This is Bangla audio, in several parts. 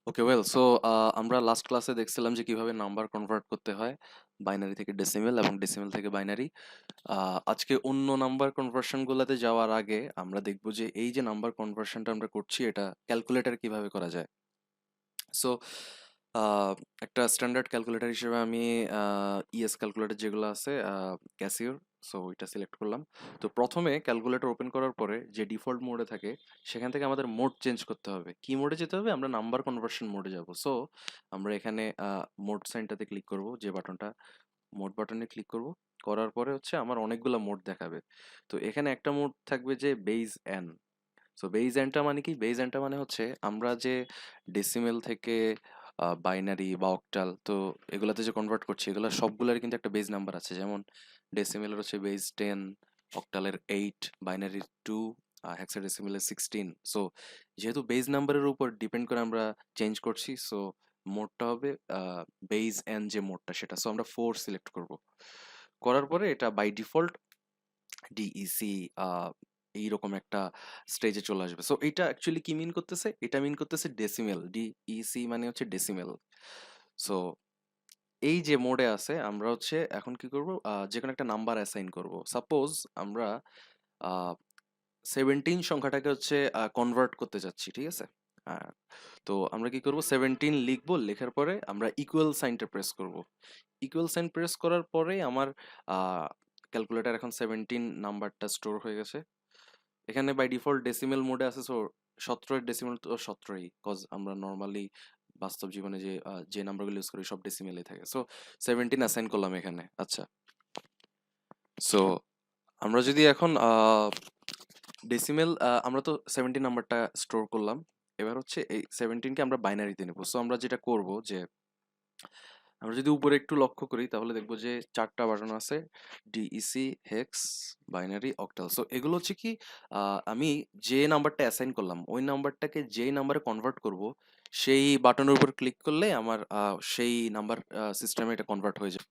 ওকে ওয়েল সো আমরা লাস্ট ক্লাসে দেখছিলাম যে কিভাবে নাম্বার কনভার্ট করতে হয় বাইনারি থেকে ডেসিমেল এবং ডেসিমেল থেকে বাইনারি। আজকে অন্য নাম্বার কনভার্সন গুলাতে যাওয়ার আগে আমরা দেখব যে এই যে নাম্বার কনভার্সনটা আমরা করছি এটা ক্যালকুলেটর কিভাবে করা যায়। সো একটা স্ট্যান্ডার্ড ক্যালকুলেটর হিসেবে আমি ইএস ক্যালকুলেটর যেগুলো আছে ক্যাসিওর, সো ওইটা সিলেক্ট করলাম। তো প্রথমে ক্যালকুলেটর ওপেন করার পরে যে ডিফল্ট মোডে থাকে সেখান থেকে আমাদের মোড চেঞ্জ করতে হবে। কি মোডে যেতে হবে? আমরা নাম্বার কনভার্সন মোডে যাব। সো আমরা এখানে মোড সাইনটাতে ক্লিক করব, যে বাটনটা মোড বাটনে ক্লিক করব। করার পরে হচ্ছে আমার অনেকগুলো মোড দেখাবে। তো এখানে একটা মোড থাকবে যে বেজ এন। সো বেজ এনটা মানে কি? বেজ এনটা মানে হচ্ছে আমরা যে ডেসিমেল থেকে বাইনারি বা অক্টাল, তো এগুলাতে যে কনভার্ট করছি এগুলো সবগুলোর কিন্তু একটা বেজ নাম্বার আছে। যেমন ডেসিমেলের হচ্ছে বেজ 10, অক্টালের 8, বাইনারির 2, হেক্সাডেসিমেলের 16। সো যেহেতু বেজ নাম্বারের উপর ডিপেন্ড করে আমরা চেঞ্জ করছি, সো মোডটা হবে বেজ এন যে মোডটা সেটা। সো আমরা 4 সিলেক্ট করব। করার পরে এটা বাই ডিফল্ট ডিইসি এইরকম একটা স্টেজে চলে আসবে। সো এটা অ্যাকচুয়ালি কি মিন করতেছে? এটা মিন করতেছে ডেসিমেল। ডিইসি মানে হচ্ছে ডেসিমেল। সো এই যে মোডে আছে আমরা হচ্ছে এখন কি করব? যে কোনো একটা নাম্বার অ্যাসাইন করব। সাপোজ আমরা আহ 17 সংখ্যাটাকে হচ্ছে কনভার্ট করতে যাচ্ছি, ঠিক আছে? আহ, তো আমরা কি করব? 17 লিখবো, লেখার পরে আমরা ইকুয়াল সাইনটা প্রেস করব। ইকুয়াল সাইন প্রেস করার পরে আমার ক্যালকুলেটর এখন 17 নাম্বারটা স্টোর হয়ে গেছে। এখানে বাই ডিফল্ট ডেসিমেল মোডে আছে, সো 17 এর ডেসিমেল তো 17ই, কজ আমরা নর্মালি বাস্তব জীবনে যে নাম্বারগুলো ইউজ করি সব ডেসিমেলে থাকে। সো 17 অ্যাসাইন করলাম এখানে। আচ্ছা, সো আমরা যদি এখন ডেসিমেল, আমরা তো 17 নাম্বারটা স্টোর করলাম। এবার হচ্ছে এই 17কে আমরা বাইনারিতে নেব। সো আমরা যেটা করব যে আমরা যদি উপরে একটু লক্ষ্য করি তাহলে দেখবো যে 4টা বাটন আছে: Dec, hex, binary, octal. So এগুলো হচ্ছে কি, আমি যে নাম্বারটা অ্যাসাইন করলাম ওই নাম্বারটাকে যেই নাম্বারে কনভার্ট করব সেই বাটনের উপর ক্লিক করলে আমার সেই নাম্বার সিস্টেমে এটা কনভার্ট হয়ে যাবে।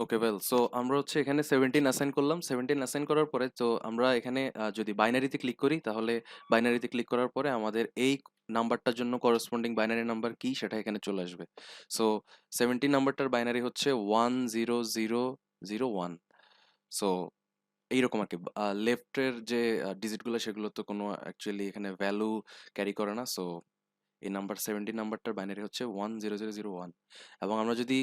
ওকে ওয়েল সো আমরা হচ্ছে এখানে 17 অ্যাসাইন করলাম। 17 অ্যাসাইন করার পরে তো আমরা এখানে যদি বাইনারিতে ক্লিক করি তাহলে বাইনারিতে ক্লিক করার পরে আমাদের এই নাম্বারটার জন্য করসপন্ডিং বাইনারি নাম্বার কি সেটা এখানে চলে আসবে। সো 17 নাম্বারটার বাইনারি হচ্ছে 10001। সো এইরকম আর কি। লেফটের যে ডিজিটগুলো সেগুলো তো কোনো অ্যাকচুয়ালি এখানে ভ্যালু ক্যারি করে না। সো এই নাম্বার 17 নাম্বারটার বাইনারি হচ্ছে 10001। এবং আমরা যদি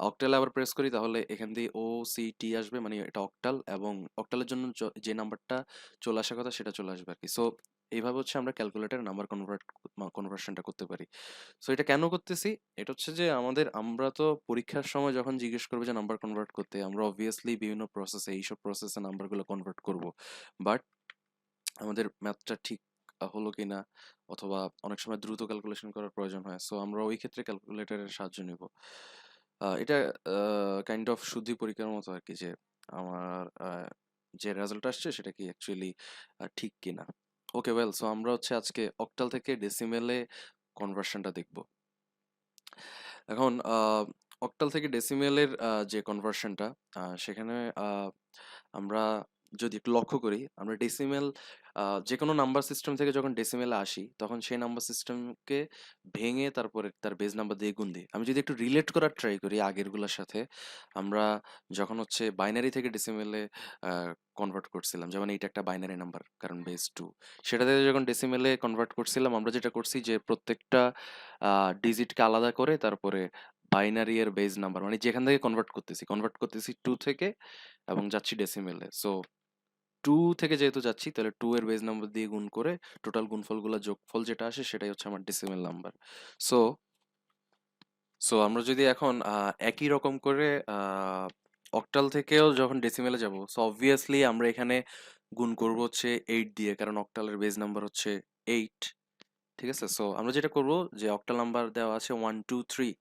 অক্টাল আবার প্রেস করি তাহলে এখান দিয়ে ও সি টি আসবে, মানে এটা অক্টাল, এবং অক্টালের জন্য যে নাম্বারটা চলে আসার কথা সেটা চলে আসবে আর কি। সো এইভাবে হচ্ছে আমরা ক্যালকুলেটর নাম্বার কনভার্সনটা করতে পারি। সো এটা কেন করতেছি? এটা হচ্ছে যে আমরা তো পরীক্ষার সময় যখন জিজ্ঞেস করবে যে নাম্বার কনভার্ট করতে, আমরা অবভিয়াসলি বিভিন্ন প্রসেসে এইসব প্রসেসে নাম্বারগুলো কনভার্ট করব। বাট আমাদের ম্যাথটা ঠিক হলো কিনা, অথবা অনেক সময় দ্রুত ক্যালকুলেশন করার প্রয়োজন হয়, সো আমরা ওই ক্ষেত্রে ক্যালকুলেটরের সাহায্য নিব। এটা কাইন্ড অফ শুদ্ধি পরীক্ষার মতো আর কি, যে আমার যে রেজাল্ট আসছে সেটা কি অ্যাকচুয়ালি ঠিক কিনা। ওকে ওয়েল সো আমরা হচ্ছে আজকে অক্টাল থেকে ডেসিমেলে কনভার্সনটা দেখব। এখন অক্টাল থেকে ডেসিমেলের যে কনভার্সনটা, সেখানে আমরা যদি একটু লক্ষ্য করি, আমরা ডেসিমেল যে কোনো নাম্বার সিস্টেম থেকে যখন ডেসিমেলে আসি তখন সেই নাম্বার সিস্টেমকে ভেঙে তারপরে তার বেজ নাম্বার দিয়ে গুণ দিই। আমি যদি একটু রিলেট করার ট্রাই করি আগেরগুলোর সাথে, আমরা যখন হচ্ছে বাইনারি থেকে ডেসিমেলে কনভার্ট করছিলাম, যেমন এইটা একটা বাইনারি নাম্বার কারণ বেস 2, সেটা থেকে যখন ডেসিমেলে কনভার্ট করছিলাম আমরা যেটা করছি যে প্রত্যেকটা ডিজিটকে আলাদা করে তারপরে বাইনারি এর বেজ নাম্বার, মানে যেখান থেকে কনভার্ট করতেছি 2 থেকে এবং যাচ্ছি ডেসিমেলে। সো 2 থেকে যেহেতু যাচ্ছি তাহলে 2 এর বেজ নাম্বার দিয়ে গুণ করে টোটাল গুণফলগুলো যোগফল যেটা আসে সেটাই হচ্ছে আমার ডেসিমেল নাম্বার। সো সো আমরা যদি এখন একই রকম করে অক্টাল থেকেও যখন ডেসিমেলে যাব, সো অবভিয়াসলি আমরা এখানে গুণ করব হচ্ছে 8 দিয়ে, কারণ অক্টালের বেজ নাম্বার হচ্ছে 8। ঠিক আছে? সো আমরা যেটা করব যে অক্টাল নাম্বার দেওয়া আছে 123,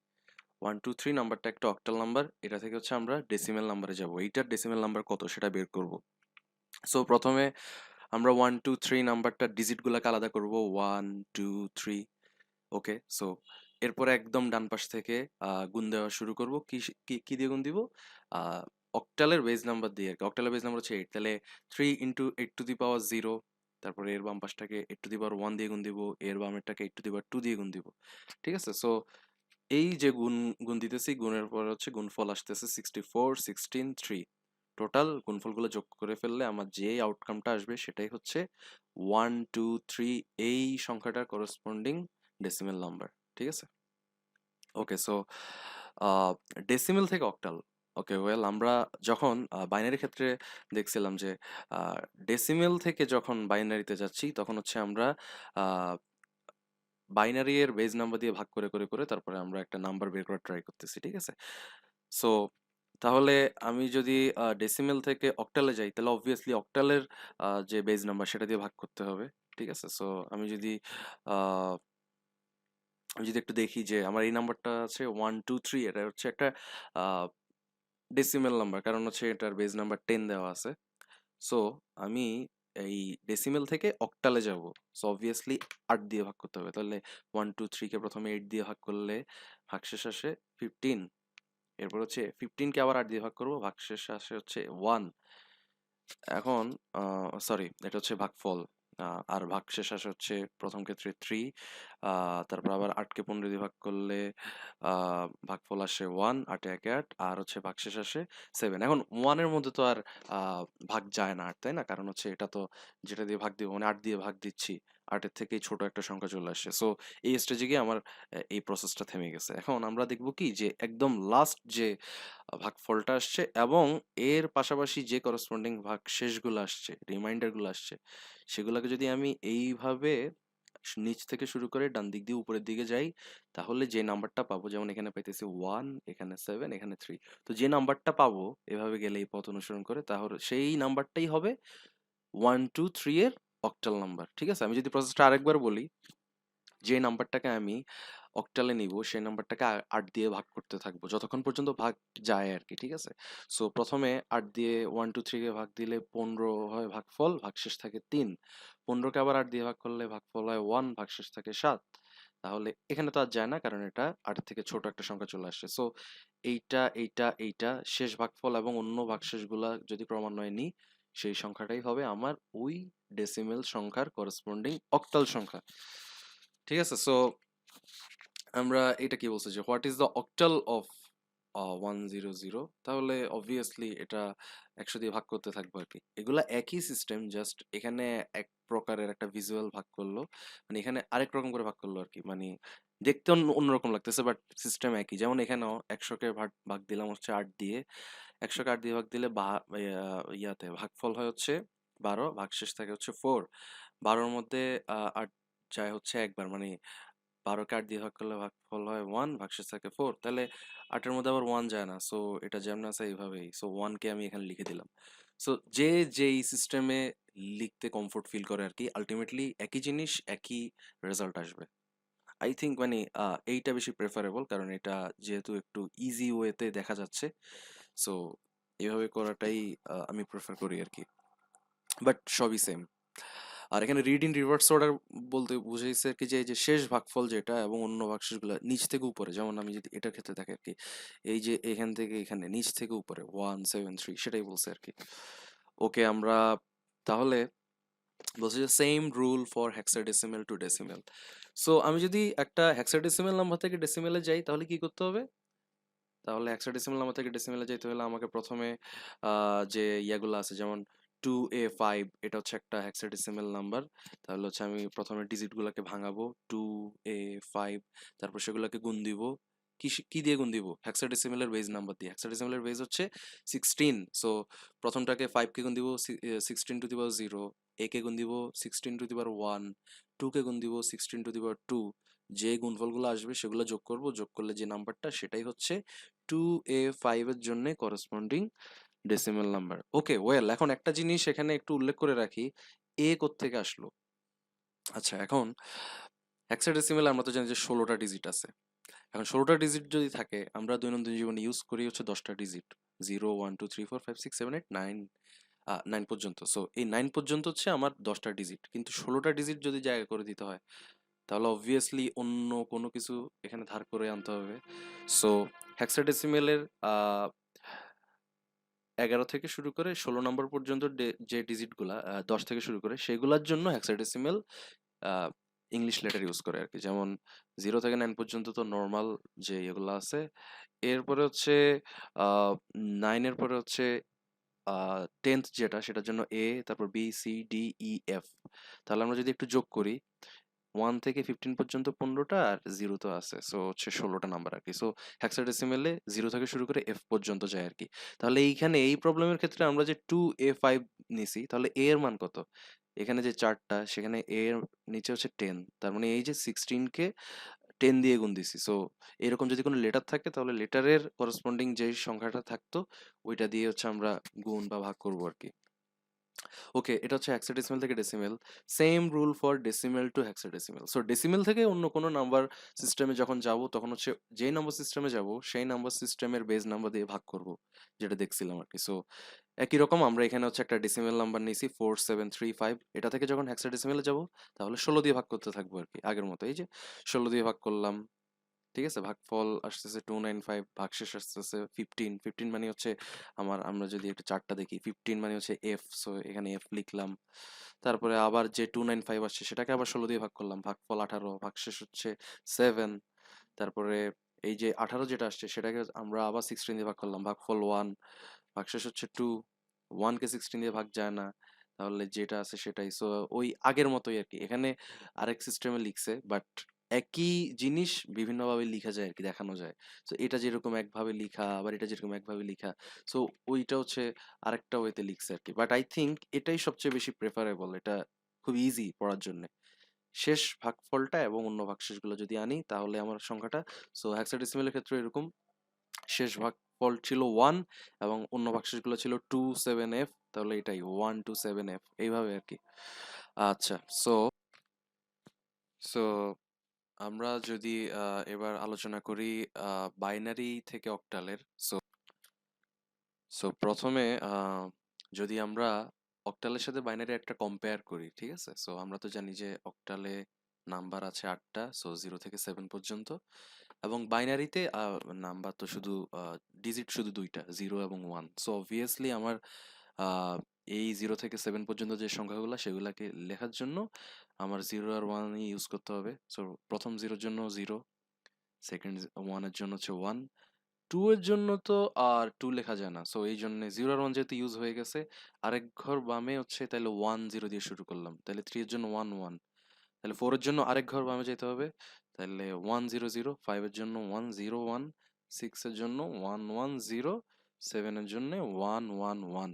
123 নাম্বারটা একটা অক্টাল নাম্বার, এটা থেকে হচ্ছে আমরা ডেসিমেল নাম্বারে যাব, এইটার ডেসিমেল নাম্বার কত সেটা বের করব। সো প্রথমে আমরা 123 নাম্বারটা ডিজিট গুলাকে আলাদা করব, 123। ওকে, সো এরপরে একদম ডান পাশ থেকে গুণ দেওয়া শুরু করব। কি কি কি দিয়ে গুণ দিব? অক্টালের বেজ নাম্বার দিয়ে আর কি। অক্টালের বেজ নাম্বার হচ্ছে 8, তাহলে 3 ইন্টু 8 টু দি পাওয়ার 0, তারপরে এর বাম পাশটাকে 8 টু দি পাওয়ার 1 দিয়ে গুণ দিব, এর বামেরটাকে 8 টু দি পাওয়ার 2 দিয়ে গুণ দিব। ঠিক আছে? সো এই যে গুণ দিতেছি, গুণের পরে হচ্ছে গুণফল আসতেছে 64, 16, 3। টোটাল গুণফলগুলো যোগ করে ফেললে আমার যে আউটকামটা আসবে সেটাই হচ্ছে 1, 2, 3 এই সংখ্যাটার করসপন্ডিং ডেসিমেল নাম্বার। ঠিক আছে? ওকে, সো ডেসিমেল থেকে অক্টাল। ওকে, ওয়েল আমরা যখন বাইনারি ক্ষেত্রে দেখছিলাম যে ডেসিমেল থেকে যখন বাইনারিতে যাচ্ছি তখন হচ্ছে আমরা বাইনারি এর বেজ নাম্বার দিয়ে ভাগ করে করে করে তারপরে আমরা একটা নাম্বার বের করার ট্রাই করতেছি। ঠিক আছে? সো তাহলে আমি যদি ডেসিমেল থেকে অক্টালে যাই তাহলে অবভিয়াসলি অক্টালের যে বেজ নাম্বার সেটা দিয়ে ভাগ করতে হবে। ঠিক আছে? সো আমি যদি আহ, আমি যদি একটু দেখি যে আমার এই নাম্বারটা আছে 1, 2, 3, এটা হচ্ছে একটা ডেসিমেল নাম্বার, কারণ হচ্ছে এটার বেজ নাম্বার 10 দেওয়া আছে। সো আমি এই ডেসিমেল থেকে অক্টালে যাব। সো অবভিয়াসলি 8 দিয়ে ভাগ করতে হবে। তাহলে 1, 2, 3 কে প্রথমে 8 দিয়ে ভাগ করলে ভাগশেষ আসে 15। এরপর হচ্ছে 15 কে আবার 8 দিয়ে ভাগ করবো, ভাগশেষ আসে হচ্ছে 1। এখন সরি, এটা হচ্ছে ভাগফল। আর ভাগশেষ আসে হচ্ছে প্রথম ক্ষেত্রে 3। তারপর আবার 8 কে 15 দিয়ে ভাগ করলে ভাগফল আসে 1, 8 এ 1 8, আর হচ্ছে ভাগশেষ আসে 7। এখন 1 এর মধ্যে তো আর ভাগ যায় না 8, তাই না? কারণ হচ্ছে এটা তো যেটা দিয়ে ভাগ দিব মানে 8 দিয়ে ভাগ দিচ্ছি, 8 এর থেকেই ছোট একটা সংখ্যা চলে আসে। সো এই স্টেজে গিয়ে আমার এই প্রসেসটা থেমে গেছে। এখন আমরা দেখব কি যে একদম লাস্ট যে ভাগফলটা আসছে এবং এর পাশাপাশি যে করসপন্ডিং ভাগশেষগুলো আসছে, রিমাইন্ডারগুলো আসছে, সেগুলোকে যদি আমি এইভাবে নিচ থেকে শুরু করে ডান দিক দিয়ে উপরের দিকে যাই, তাহলে যে নাম্বারটা পাবো, যেমন এখানে পাইতেছি 1, এখানে 7, এখানে 3, তো যে নাম্বারটা পাবো এভাবে গেলে এই পথ অনুসরণ করে, তাহলে সেই নাম্বারটাই হবে 1, 2, 3 এর অক্টাল নাম্বার। ঠিক আছে? আমি যদি প্রসেসটা আরেকবার বলি, যে নাম্বারটাকে আমি অক্টালে নিব সেই নাম্বারটাকে 8 দিয়ে ভাগ করতে থাকবো যতক্ষণ পর্যন্ত ভাগ যায় আর কি। ঠিক আছে? সো প্রথমে 8 দিয়ে 1, 2, 3 কে ভাগ দিলে 15 হয় ভাগফল, ভাগশেষ থাকে 3। 15 কে আবার 8 দিয়ে ভাগ করলে ভাগফল হয় 1, ভাগশেষ থাকে 7। তাহলে এখানে তো আর যায় না, কারণ এটা 8 থেকে ছোট একটা সংখ্যা চলে আসছে। সো এইটা শেষ ভাগফল এবং অন্য ভাগশেষগুলা যদি ক্রমান্বয়ে নিই, সেই সংখ্যাটাই হবে আমার ওই ডেসিমেল সংখ্যার করসপন্ডিং অক্টাল সংখ্যা। ঠিক আছে? সো আমরা এটা কি বলছি যে what is the octal of 100, তাহলে অবভিয়াসলি এটা 100 দিয়ে ভাগ করতে থাকবো আর কি। এগুলা একই সিস্টেম, জাস্ট এখানে এক প্রকারের একটা ভিজুয়াল ভাগ করলো, মানে এখানে আরেক রকম করে ভাগ করলো আর কি। মানে দেখতে অন্যরকম লাগতেছে বাট সিস্টেম একই। যেমন এখানেও 100 কে ভাগ ভাগ দিলাম হচ্ছে 8 দিয়ে, 100 কে 8 দিয়ে ভাগ দিলে ইয়াতে ভাগফল হয় হচ্ছে 12, ভাগশেষ থাকে হচ্ছে 4। 12-র মধ্যে 8 যায় হচ্ছে একবার, মানে 12 কে 8 দিয়ে ভাগ করলে ভাগফল হয় 1, ভাগশেষ থাকে 4। তাহলে 8-এর মধ্যে আবার 1 যায় না, সো এটা যেমন আছে এইভাবেই। সো 1 কে আমি এখানে লিখে দিলাম। সো যে যেই সিস্টেমে লিখতে কমফোর্ট ফিল করে আর কি, আলটিমেটলি একই জিনিস একই রেজাল্ট আসবে। আই থিঙ্ক মানে এইটা বেশি প্রেফারেবল, কারণ এটা যেহেতু একটু ইজি ওয়েতে দেখা যাচ্ছে। সো এভাবে করাটাই আমি প্রেফার করি আর কি। বাট সবই সেম। আর এখানে রিড ইন রিভার্স অর্ডার বলতে বুঝাইছে আর কি যে এই যে শেষ ভাগফল যেটা এবং অন্য ভাগশেষগুলো নিচ থেকে উপরে, যেমন আমি যদি এটার ক্ষেত্রে দেখি আর কি, এই যে এখান থেকে এখানে নিচ থেকে উপরে 1, 7, 3 সেটাই বলছে আর কি। ওকে, আমরা তাহলে বলছে যে same rule for hexadecimal two decimal. So আমি যদি একটা হেক্সাডেসিমেল নাম্বার থেকে ডেসিমেলে যাই তাহলে কি করতে হবে? তাহলে হেক্সাডেসিমাল নাম্বার থেকে ডেসিমেলে যেতে হলে আমাকে প্রথমে যে ইয়াগুলো আছে, যেমন 2A5, এটা হচ্ছে একটা হেক্সাডেসিমাল নাম্বার। তাহলে হচ্ছে আমি প্রথমে ডিজিট গুলাকে ভাঙাবো 2A5, তারপর সেগুলোকে গুণ দিব। কি দিয়ে গুণ দিব? হেক্সাডেসিমালের বেজ নাম্বার দিয়ে। হেক্সাডেসিমালের বেজ হচ্ছে 16। সো প্রথমটাকে 5 কে গুণ দিব 16 টু দি পাওয়ার 0, এ কে গুণ দিব 16 টু দি পাওয়ার 1, 2 কে গুণ দিব 16 টু দি পাওয়ার 2। যে গুণফলগুলো আসবে সেগুলো যোগ করব, যোগ করলে যে নাম্বারটা সেটাই হচ্ছে 2A5 এর জন্য করসপন্ডিং ডেসিমেল নাম্বার। ওকে, ওয়েল এখন একটা জিনিস এখানে একটু উল্লেখ করে রাখি, এ কোত্থেকে আসলো? আচ্ছা, এখন হেক্সাডেসিমেলে আমরা তো জানি যে 16টা ডিজিট আছে। এখন 16টা ডিজিট যদি থাকে, আমরা দৈনন্দিন জীবনে ইউজ করি হচ্ছে 10টা ডিজিট, 0, 1, 2, 3, 4, 5, 6, 7, 8, 9, 9 পর্যন্ত। সো এই 9 পর্যন্ত হচ্ছে আমার 10টা ডিজিট, কিন্তু 16টা ডিজিট যদি জায়গা করে দিতে হয় তাহলে অবভিয়াসলি অন্য কোনো কিছু এখানে ধার করে আনতে হবে। সো হেক্সাডেসিমেলের 11 থেকে শুরু করে 16 নম্বর পর্যন্ত যে ডিজিটগুলা 10 থেকে শুরু করে সেগুলোর জন্য হেক্সাডেসিমেল ইংলিশ লেটার ইউজ করে আর কি। যেমন 0 থেকে 9 পর্যন্ত তো নর্মাল যে এগুলো আছে, এরপরে হচ্ছে 9 এর পরে হচ্ছে 10th যেটা সেটার জন্য এ, তারপর B C D E F. তাহলে আমরা যদি একটু যোগ করি 1 থেকে 15 পর্যন্ত 15টা আর 0 তো আছে, সো হচ্ছে 16টা নাম্বার আর কি। সো হেক্সাডেসিমেলে 0 থেকে শুরু করে এফ পর্যন্ত যায় আর কি। তাহলে এইখানে এই প্রবলেমের ক্ষেত্রে আমরা যে 2a5 নিছি, তাহলে এ এর মান কত? এখানে যে চারটা সেখানে এ এর নিচে হচ্ছে 10, তার মানে এই যে 16 কে 10 দিয়ে গুণ দিছি। সো এরকম যদি কোনো লেটার থাকে তাহলে লেটারের করসপন্ডিং যে সংখ্যাটা থাকতো ওইটা দিয়ে হচ্ছে আমরা গুণ বা ভাগ করবো আর কি। ওকে, এটা হচ্ছে হেক্সাডেসিমাল থেকে decimal. Same rule for decimal two hexadecimal. So decimal থেকে অন্য কোনো নাম্বার সিস্টেমে যখন যাব তখন হচ্ছে যেই নাম্বার সিস্টেমে যাব সেই নাম্বার সিস্টেমের বেস নাম্বার দিয়ে ভাগ করব, যেটা দেখছিলাম আর কি। সো একই রকম আমরা এখানে হচ্ছে একটা ডেসিমেল নাম্বার নিয়েছি 4735, এটা থেকে যখন হেক্সাডেসিমেলে যাব তাহলে 16 দিয়ে ভাগ করতে থাকবো আর কি আগের মতো। এই যে 16 দিয়ে ভাগ করলাম, ঠিক আছে, ভাগফল আসতেছে 295, ভাগশেষ আসতেছে 15। 15 মানে হচ্ছে আমরা যদি একটু চার্টটা দেখি 15 মানে হচ্ছে এফ, সো এখানে এফ লিখলাম। তারপরে আবার যে 295 আসছে সেটাকে আবার 16 দিয়ে ভাগ করলাম, ভাগফল 18, ভাগশেষ হচ্ছে 7। তারপরে এই যে 18 যেটা আসছে সেটাকে আমরা আবার 16 দিয়ে ভাগ করলাম, ভাগফল 1, ভাগশেষ হচ্ছে 2। 1 কে 16 দিয়ে ভাগ যায় না, তাহলে যেটা আছে সেটাই। সো ওই আগের মতোই আর কি। এখানে আরেক সিস্টেমে লিখছে, বাট একই জিনিস বিভিন্নভাবে লিখা যায় আর কি, দেখানো যায়। সো এটা যেরকম একভাবে লিখা, আবার এটা যেরকম একভাবে লিখা, সো ওইটা হচ্ছে আরেকটা ওয়েতে লিখছে আর কি। বাট আই থিঙ্ক এটাই সবচেয়ে বেশি প্রেফারেবল, এটা খুব ইজি পড়ার জন্য। শেষ ভাগফলটা এবং অন্য ভাগশেষগুলো যদি আনি তাহলে আমার সংখ্যাটা, সো হেক্সাডেসিমেলের ক্ষেত্রে এরকম শেষ ভাগফল ছিল 1 এবং অন্য ভাগশেষগুলো ছিল 27f, তাহলে এটাই 127f এইভাবে আর কি। আচ্ছা, সো সো আমরা যদি এবার আলোচনা করি বাইনারি থেকে অক্টালের। সো সো প্রথমে যদি আমরা অক্টালের সাথে বাইনারি একটা কম্পেয়ার করি, ঠিক আছে। সো আমরা তো জানি যে অক্টালে নাম্বার আছে 8টা, সো 0 থেকে 7 পর্যন্ত, এবং বাইনারিতে নাম্বার তো শুধু ডিজিট শুধু 2টা, 0 এবং 1। সো অবভিয়াসলি আমার আহ, এই 0 থেকে 7 পর্যন্ত যে সংখ্যাগুলো সেগুলাকে লেখার জন্য আমার 0 আর 1 ইউজ করতে হবে। সো প্রথম 0-এর জন্য 0, সেকেন্ড 1-এর জন্য হচ্ছে 1, 2 এর জন্য তো আর 2 লেখা যায় না, সো এই জন্য 0 আর 1 যেহেতু ইউজ হয়ে গেছে, আরেক ঘর বামে হচ্ছে তাহলে 1 0 দিয়ে শুরু করলাম, তাহলে 3 এর জন্য 1 1, তাহলে 4 এর জন্য আরেক ঘর বামে যেতে হবে, তাহলে 1 0 0, 5 এর জন্য 1 0 1, 6 এর জন্য 1 1 0, 7 এর জন্য 1 1 1।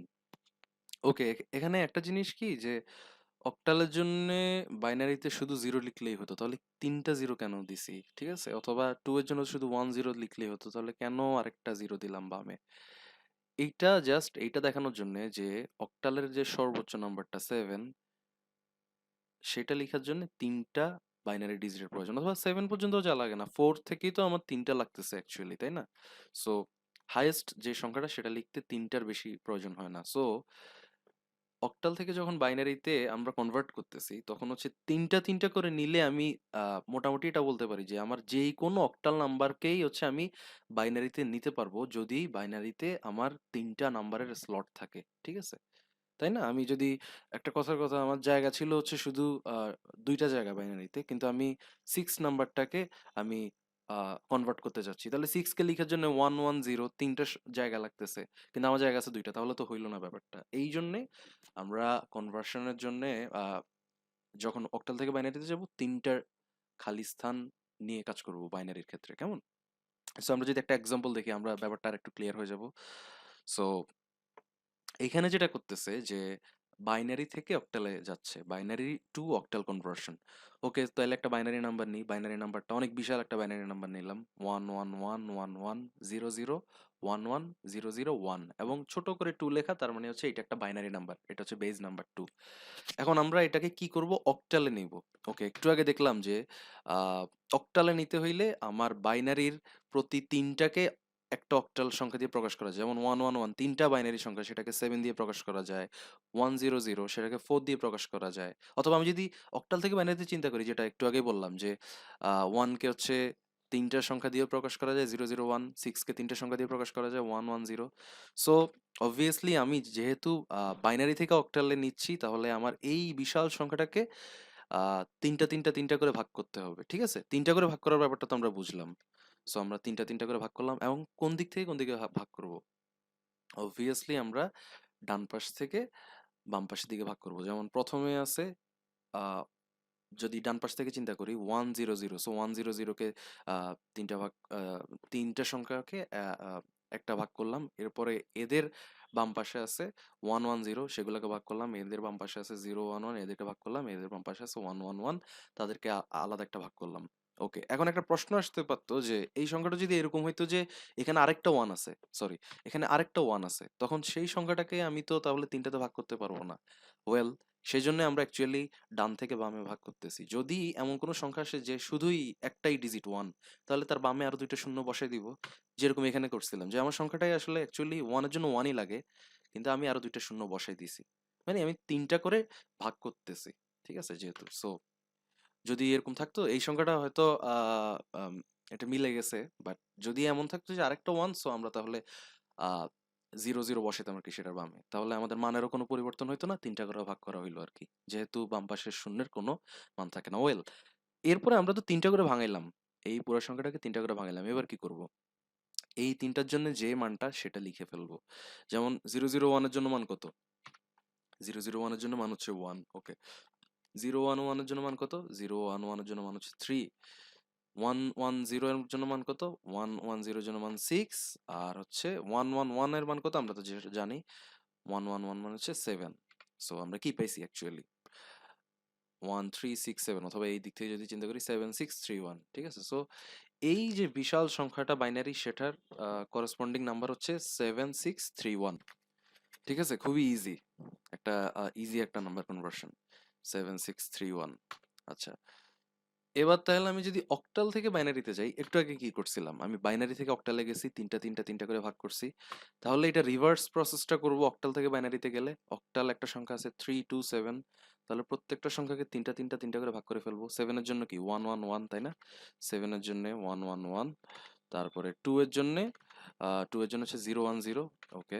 ওকে, এখানে একটা জিনিস কি যে অক্টালের জন্য বাইনারিতে শুধু 0 লিখলেই হতো, তাহলে 3টা 0 কেন দিছি, ঠিক আছে? অথবা 2 এর জন্য শুধু 1 0 লিখলেই হতো, তাহলে কেন আরেকটা 0 দিলাম বামে? এইটা জাস্ট এইটা দেখানোর জন্য যে অক্টালের যে সর্বোচ্চ নাম্বারটা 7, সেটা লেখার জন্য 3টা বাইনারি ডিজিটের প্রয়োজন, অথবা 7 পর্যন্ত যা লাগে না, 4 থেকেই তো আমার 3টা লাগতেছে অ্যাকচুয়ালি, তাই না? সো হাইয়েস্ট যে সংখ্যাটা সেটা লিখতে 3টার বেশি প্রয়োজন হয় না। সো অক্টাল থেকে যখন বাইনারিতে আমরা কনভার্ট করতেছি তখন হচ্ছে 3টা করে নিলে আমি মোটামুটি এটা বলতে পারি যে আমার যেই কোনো অক্টাল নাম্বারকেই হচ্ছে আমি বাইনারিতে নিতে পারবো, যদি বাইনারিতে আমার 3টা নাম্বারের স্লট থাকে, ঠিক আছে? তাই না? আমি যদি একটা কথার কথা, আমার জায়গা ছিল হচ্ছে শুধু 2টা জায়গা বাইনারিতে, কিন্তু আমি 6 নাম্বারটাকে আমি কনভার্ট করতে চাচ্ছি, তাহলে 6 কে লিখার জন্য 110 3টা জায়গা লাগতেছে, কিন্তু আমার জায়গা আছে 2টা, তাহলে তো হইলো না ব্যাপারটা। এই জন্যে আমরা কনভার্সনের জন্য যখন অক্টাল থেকে বাইনারিতে যাব 3টার খালি স্থান নিয়ে কাজ করব বাইনারির ক্ষেত্রে, কেমন? সো আমরা যদি একটা এক্সাম্পল দেখি আমরা ব্যাপারটা আর একটু ক্লিয়ার হয়ে যাব। সো এখানে যেটা করতেছে যে বাইনারি থেকে অক্টালে যাচ্ছে, বাইনারি টু অক্টাল কনভার্সন। ওকে, তাহলে একটা বাইনারি নাম্বার নিই, বাইনারি নাম্বারটা অনেক বিশাল একটা বাইনারি নাম্বার নিলাম 1 1 1 1 1 0 0 1 1 0 0 1, এবং ছোট করে 2 লেখা, তার মানে হচ্ছে এটা একটা বাইনারি নাম্বার, এটা হচ্ছে বেস নাম্বার 2। এখন আমরা এটাকে কি করব, অক্টালে নিব। ওকে, একটু আগে দেখলাম যে অক্টালে নিতে হইলে আমার বাইনারির প্রতি 3টাকে একটা অক্টাল সংখ্যা দিয়ে প্রকাশ করা যায়, যেমন 1 1 1 3টা বাইনারি সংখ্যা, সেটাকে 7 দিয়ে প্রকাশ করা যায়। 1 0 0 সেটাকে 4 দিয়ে প্রকাশ করা যায়। অথবা আমি যদি অক্টাল থেকে বাইনারিতে চিন্তা করি, যেটা একটু আগেই বললাম যে 1 কে হচ্ছে তিনটা সংখ্যা দিয়ে প্রকাশ করা যায় 001, 6 কে তিনটা সংখ্যা দিয়ে প্রকাশ করা যায় 110। সো অবভিয়াসলি আমি যেহেতু বাইনারি থেকে অক্টালে নিচ্ছি, তাহলে আমার এই বিশাল সংখ্যাটাকে তিনটা তিনটা তিনটা করে ভাগ করতে হবে। ঠিক আছে, তিনটা করে ভাগ করার ব্যাপারটা তো আমরা বুঝলাম। সো আমরা তিনটা তিনটা করে ভাগ করলাম, এবং কোন দিক থেকে কোন দিকে ভাগ করব? অবভিয়াসলি আমরা ডান পাশ থেকে বাম পাশের দিকে ভাগ করব। যেমন প্রথমে আছে, আহ, যদি ডান পাশ থেকে চিন্তা করি 100, সো 100কে তিনটা ভাগ, তিনটা সংখ্যাকে একটা ভাগ করলাম। এরপরে এদের বাম পাশে আছে 110, সেগুলোকে ভাগ করলাম। এদের বাম পাশে আছে 011, এদেরকে ভাগ করলাম। এদের বাম পাশে আছে 111, তাদেরকে আলাদা একটা ভাগ করলাম। ওকে, এখন একটা প্রশ্ন আসতে পারতো যে এই সংখ্যাটা যদি এরকম হইতো যে এখানে আরেকটা ওয়ান আছে, সরি, এখানে আরেকটা ওয়ান আছে, তখন সেই সংখ্যাটাকে আমি তো তাহলে তিনটাতে ভাগ করতে পারবো না। ওয়েল, সেই জন্য আমরা অ্যাকচুয়ালি ডান থেকে বামে ভাগ করতেছি। যদি এমন কোনো সংখ্যা আসে যে শুধুই একটাই ডিজিট ওয়ান, তাহলে তার বামে আরো দুইটা শূন্য বসাই দিব, যেরকম এখানে করছিলাম, যে আমার সংখ্যাটাই আসলে অ্যাকচুয়ালি ওয়ানের জন্য ওয়ানই লাগে, কিন্তু আমি আরো দুইটা শূন্য বসাই দিছি। মানে আমি তিনটা করে ভাগ করতেছি। ঠিক আছে, যেহেতু সো যদি এরকম থাকতো এই সংখ্যাটা হয়তো এটা মিলে গেছে, বাট যদি এমন থাকতো যে আরেকটা ওয়ান, সো আমরা তাহলে 0 0 বসাতাম আর কি সেটার বামে, তাহলে আমাদের মানেরও কোনো পরিবর্তন হইতো না, তিনটা করে ভাগ করা হইলো আর কি, যেহেতু বাম পাশের শূন্যের কোনো মান থাকে না। ওয়েল, এরপরে আমরা তো তিনটা করে ভাঙাইলাম, এই পুরো সংখ্যাটাকে তিনটা করে ভাঙাইলাম। এবার কি করব? এই তিনটার জন্য যে মানটা সেটা লিখে ফেলবো। যেমন 0 0 1 এর জন্য মান কত? 0 0 1 এর জন্য মান হচ্ছে 1। ওকে, 0 1 1 এর জন্য মান কত? 0 1 1 এর জন্য মান হচ্ছে 3। 1 1 0 এর জন্য মান কত? 1 1 0 এর জন্য মান 6। আর হচ্ছে 1 1 1 এর মান কত আমরা তো জানি, 1 1 1 মানে হচ্ছে 7। সো আমরা কি পাইছি অ্যাকচুয়ালি? 1367, অথবা এই দিক থেকে যদি চিন্তা করি 7631। ঠিক আছে, সো এই যে বিশাল সংখ্যাটা বাইনারি, সেটার করেসপন্ডিং নাম্বার হচ্ছে 7631। ঠিক আছে, খুবই ইজি একটা একটা নাম্বার কনভার্সন, 7631। আচ্ছা, এবার তাহলে আমি যদি অক্টাল থেকে বাইনারিতে যাই, একটু আগে কি করছিলাম, আমি বাইনারি থেকে অক্টালে গেছি, তিনটা তিনটা তিনটা করে ভাগ করছি। তাহলে এটা রিভার্স প্রসেসটা করব অক্টাল থেকে বাইনারিতে গেলে। অক্টাল একটা সংখ্যা আছে 327, তাহলে প্রত্যেকটা সংখ্যাকে তিনটা তিনটা তিনটা করে ভাগ করে ফেলবো। 7 এর জন্য কি 1 1 1, তাই না? 7 এর জন্য 1 1 1। তারপরে 2 এর জন্য 2 এর জন্য হচ্ছে 0 1 0। ওকে,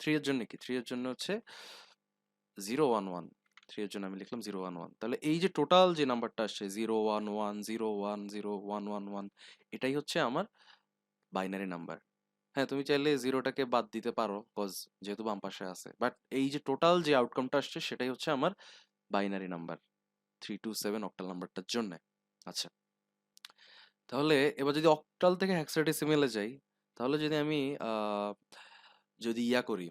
3 এর জন্য কি? 3 এর জন্য হচ্ছে 0 1 1। 3 এর জন্য আমি লিখলাম 0 1 1। তাহলে এই যে টোটাল যে নাম্বারটা আসছে 0 1 1 0 1 0 1 1 1, এটাই হচ্ছে আমার বাইনারি নাম্বার। হ্যাঁ, তুমি চাইলে জিরোটাকে বাদ দিতে পারো, কজ যেহেতু বাম পাশে আছে, বাট এই যে টোটাল যে আউটকামটা আসছে সেটাই হচ্ছে আমার বাইনারি নাম্বার 327 অক্টাল নাম্বারটার জন্য। আচ্ছা, তাহলে এবার যদি অক্টাল থেকে হেক্সাডেসিমেলে যাই, তাহলে যদি আমি যদি করি,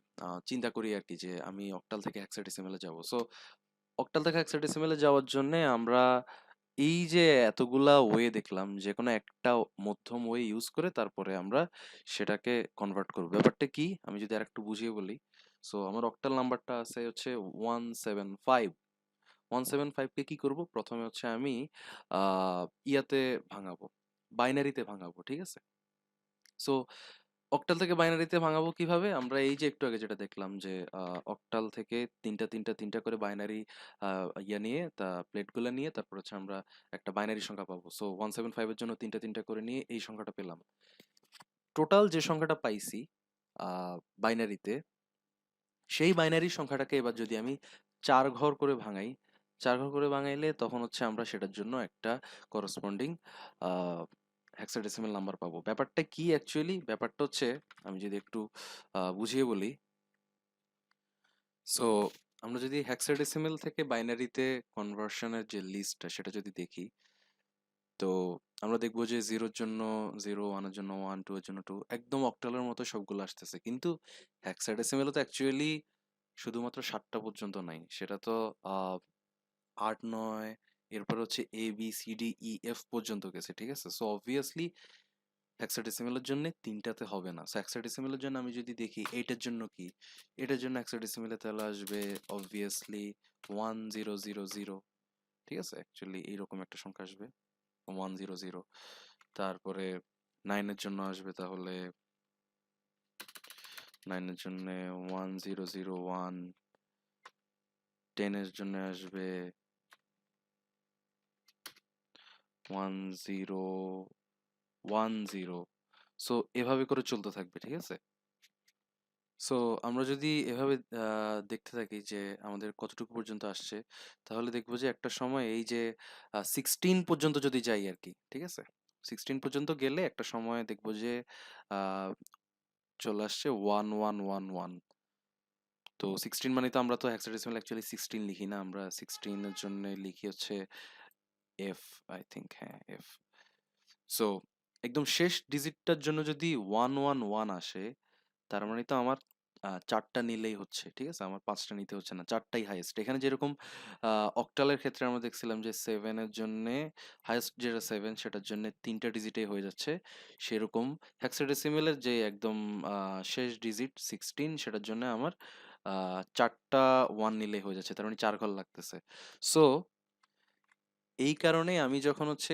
চিন্তা করি আর কি, যে আমি অক্টাল থেকে হেক্সাডেসিমেলে যাব। সো অক্টাল থেকে হেক্সাডেসিমেলে যাওয়ার জন্য আমরা এই যে এতগুলা ওয়ে দেখলাম, যে কোনো একটা মধ্যম ওয়ে ইউজ করে তারপরে আমরা সেটাকে কনভার্ট করব। ব্যাপারটা কি আমি যদি আরেকটু বুঝিয়ে বলি, সো আমার অক্টাল নাম্বারটা আছে হচ্ছে 175। 175কে কি করব? প্রথমে হচ্ছে আমি ইয়াতে ভাঙাবো, বাইনারিতে ভাঙাবো। ঠিক আছে, সো অক্টাল থেকে বাইনারিতে ভাঙাবো কিভাবে? আমরা এই যে একটু আগে যেটা দেখলাম, যে অক্টাল থেকে তিনটা তিনটা তিনটা করে বাইনারি নিয়ে, তা প্লেটগুলো নিয়ে তারপর হচ্ছে আমরা একটা বাইনারি সংখ্যা পাবো। সো 175 এর জন্য তিনটা তিনটা করে নিয়ে এই সংখ্যাটা পেলাম। টোটাল যে সংখ্যাটা পাইছি বাইনারিতে, সেই বাইনারি সংখ্যাটাকে এবার যদি আমি 4 ঘর করে ভাঙাই, 4 ঘর করে ভাঙাইলে তখন হচ্ছে আমরা সেটার জন্য একটা করসপন্ডিং হেক্সাডেসিমাল নাম্বার পাবো। ব্যাপারটা কি অ্যাকচুয়ালি? ব্যাপারটা হচ্ছে, আমি যদি একটু বুঝিয়ে বলি, সো আমরা যদি হেক্সাডেসিমাল থেকে বাইনারিতে কনভার্সনের যে লিস্টটা সেটা যদি দেখি, তো আমরা দেখবো যে 0 এর জন্য 0, 1 এর জন্য 1, 2 এর জন্য 2, একদম অক্টালের মতো সবগুলো আসতেছে। কিন্তু হেক্সাডেসিমালে তো অ্যাকচুয়ালি শুধুমাত্র 7টা পর্যন্ত নাই, সেটা তো 8 9, এরপর হচ্ছে A B C D E F পর্যন্ত গেছে। ঠিক আছে, সো অবভিয়াসলি হেক্সাডেসিমালের জন্য তিনটাতে হবে না। সো হেক্সাডেসিমালের জন্য আমি যদি দেখি এইটার জন্য কি, এটার জন্য হেক্সাডেসিমালে তাহলে আসবে অবভিয়াসলি 1000। ঠিক আছে, অ্যাকচুয়ালি এইরকম একটা সংখ্যা আসবে 100। তারপরে 9 এর জন্য আসবে তাহলে 9 এর জন্য 1001। 10 এর জন্য আসবে 10 10। সো এভাবে করে চলতে থাকবে, ঠিক আছে? সো আমরা যদি এভাবে দেখতে থাকি যে আমাদের কতটুকু পর্যন্ত আসছে, তাহলে দেখবো যে একটা সময় এই যে 16 পর্যন্ত যদি যাই আর কি, ঠিক আছে? 16 পর্যন্ত গেলে একটা সময় দেখবো যে আহ, চলে আসছে 1111। তো 16 মানে তো আমরা তো হেক্সাডেসিমাল অ্যাকচুয়ালি 16 লিখি না, আমরা 16 এর জন্য লিখি হচ্ছে এফ, আই থিঙ্ক, হ্যাঁ এফ। সো একদম শেষ ডিজিটটার জন্য যদি 111 আসে, তার মানে তো আমার চারটা নিলেই হচ্ছে, ঠিক আছে? আমার পাঁচটা নিতে হচ্ছে না, চারটাই হাইয়েস্ট। এখানে যেরকম অক্টালের ক্ষেত্রে আমরা দেখছিলাম যে 7 এর জন্য হাইয়েস্ট যেটা 7, সেটার জন্য তিনটা ডিজিটেই হয়ে যাচ্ছে, সেরকম হেক্সাডেসিমেলের যে একদম শেষ ডিজিট 16, সেটার জন্য আমার চারটা ওয়ান নিলেই হয়ে যাচ্ছে, তার মানে 4 ঘর লাগতেছে। সো এই কারণে আমি যখন হচ্ছে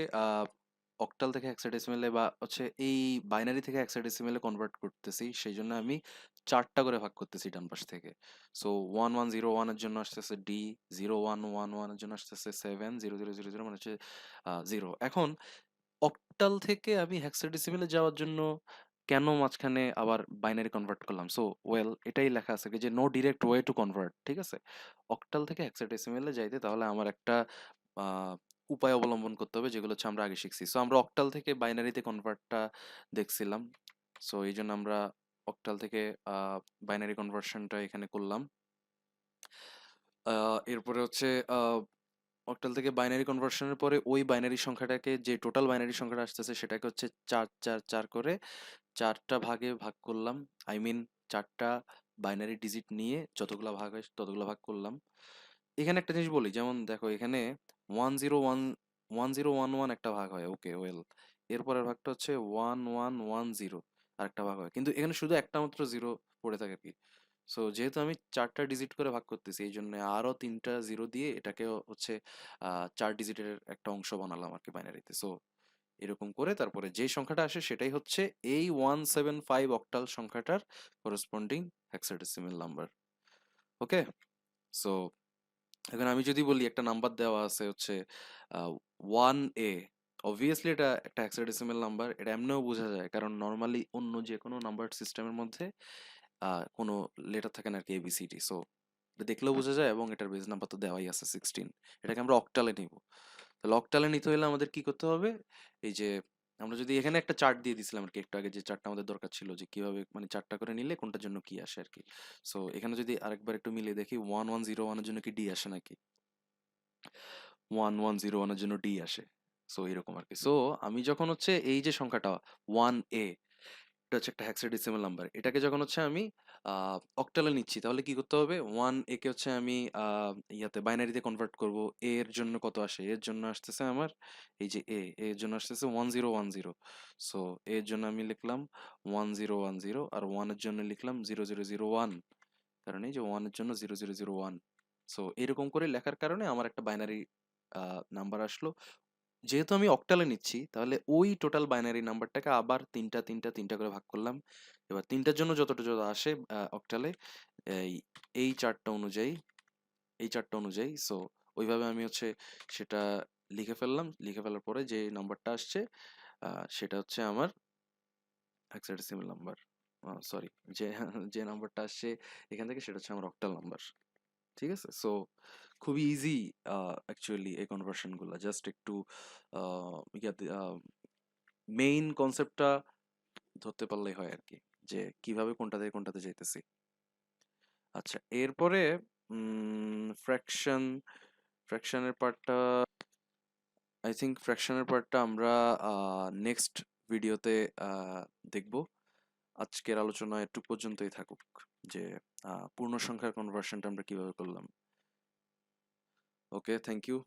অক্টাল থেকে হেক্সাডেসিমেলে বা হচ্ছে এই বাইনারি থেকে হেক্সাডেসিমেলে কনভার্ট করতেছি, সেই জন্য আমি চারটা করে ভাগ করতেছি ডান পাশ থেকে। সো 1101 এর জন্য আসতেছে ডি, 0111 এর জন্য আসতেছে 7, 0000 মানে হচ্ছে 0। এখন অক্টাল থেকে আমি হেক্সাডেসিমেলে যাওয়ার জন্য কেন মাঝখানে আবার বাইনারি কনভার্ট করলাম? সো ওয়েল, এটাই লেখা আছে কি যে no direct way to convert, ঠিক আছে? অক্টাল থেকে হেক্সাডেসিমেলে যাইতে তাহলে আমার একটা আহ, উপায় অবলম্বন করতে হবে, যেগুলো হচ্ছে আমরা আগে শিখছি। সো আমরা অক্টাল থেকে বাইনারিতে কনভার্টটা দেখছিলাম, সো এই জন্য আমরা অক্টাল থেকে বাইনারি কনভার্সনটা এখানে করলাম। এরপরে হচ্ছে অক্টাল থেকে বাইনারি কনভার্সনের পরে ওই বাইনারি সংখ্যাটাকে, যে টোটাল বাইনারি সংখ্যাটা আসতেছে, সেটাকে হচ্ছে 4 4 4 করে চারটা ভাগে ভাগ করলাম। আই মিন চারটা বাইনারি ডিজিট নিয়ে যতগুলা ভাগ হয় ততগুলা ভাগ করলাম। এখানে একটা জিনিস বলি, যেমন দেখো এখানে 101 একটা ভাগ হয়, ওকে ওয়েল। এরপরের ভাগটা হচ্ছে 1110 আর একটা ভাগ হয়, কিন্তু এখানে শুধু একটা মাত্র জিরো পড়ে থাকে আর কি। সো যেহেতু আমি চারটা ডিজিট করে ভাগ করতেছি, এই জন্য আরো তিনটা জিরো দিয়ে এটাকে হচ্ছে 4 ডিজিটের একটা অংশ বানালাম আর কি বাইনারিতে। সো এরকম করে তারপরে যে সংখ্যাটা আসে সেটাই হচ্ছে এই 175 অক্টাল সংখ্যাটার করেসপন্ডিং হেক্সাডেসিমাল নাম্বার। ওকে, সো এখন আমি যদি বলি একটা নাম্বার দেওয়া আছে হচ্ছে 1A, অবভিয়াসলি এটা একটা হেক্সাডেসিমাল নাম্বার, এটা এমনিও বোঝা যায়, কারণ নর্মালি অন্য যে কোনো নাম্বার সিস্টেমের মধ্যে কোনো লেটার থাকে না আর কি, এবিসিডি। সো এটা দেখলেও বোঝা যায়, এবং এটার বেস নাম্বার তো দেওয়াই আছে 16। এটাকে আমরা অক্টালে নিব। তাহলে অক্টালে নিতে হলে আমাদের কি করতে হবে? এই যে আমরা যদি এখানে একটা চার্ট দিয়ে দিছিলাম আর কি একটু আগে, যে চার্টটা আমাদের দরকার ছিল, যে কিভাবে মানে চারটা করে নিলে কোনটার জন্য কি আসে আর কি। সো এখানে যদি আরেকবার একটু মিলিয়ে দেখি, 1101 এর জন্য কি ডি আসে নাকি? 1101 এর জন্য ডি আসে। সো এরকম আর কি। সো আমি যখন হচ্ছে এই যে সংখ্যাটা 1A, এটা হচ্ছে একটা হেক্সাডেসিমাল নাম্বার, এটাকে যখন হচ্ছে আমি অক্টালে নিচ্ছি, তাহলে কি করতে হবে? 1A কে হচ্ছে আমি ইয়াতে বাইনারিতে কনভার্ট করব। এ এর জন্য কত আসে? এর জন্য আসতেছে আমার এই যে এর জন্য আসতেছে 1010। সো এর জন্য আমি লিখলাম 1010, আর 1 এর জন্য লিখলাম 0001, কারণ এই যে 1 এর জন্য 0001। সো এরকম করে লেখার কারণে আমার একটা বাইনারি নাম্বার আসলো। যেহেতু আমি অক্টালে নিচ্ছি, তাহলে ওই টোটাল বাইনারি নাম্বারটাকে আবার তিনটা তিনটা তিনটা করে ভাগ করলাম। এবার তিনটার জন্য যতটা যত আসে অক্টালে, এই এই চারটা অনুযায়ী, এই চারটা অনুযায়ী। সো ওইভাবে আমি হচ্ছে সেটা লিখে ফেললাম। লিখে ফেলার পরে যে নাম্বারটা আসছে সেটা হচ্ছে আমার হেক্সাডেসিমাল নাম্বার। সরি, যে যে নাম্বারটা আসছে এখান থেকে, সেটা হচ্ছে আমার অক্টাল নাম্বার। ঠিক আছে? সো খুবই ইজি অ্যাকচুয়ালি এই কনভার্সন গুলা, জাস্ট একটু ইয়াতে মেইন কনসেপ্টটা ধরতে পারলেই হয় আর কি, যে কিভাবে কোনটা থেকে কোনটাতে যাইতেছি। আচ্ছা, এরপরে ফ্র্যাকশন, ফ্র্যাকশনের পার্টটা, আই থিঙ্ক ফ্র্যাকশনের পার্টটা আমরা নেক্সট ভিডিওতে দেখব। আজকের আলোচনা একটু পর্যন্তই থাকুক, যে পূর্ণ সংখ্যার কনভার্সনটা আমরা কিভাবে করলাম। ওকে, থ্যাংক ইউ।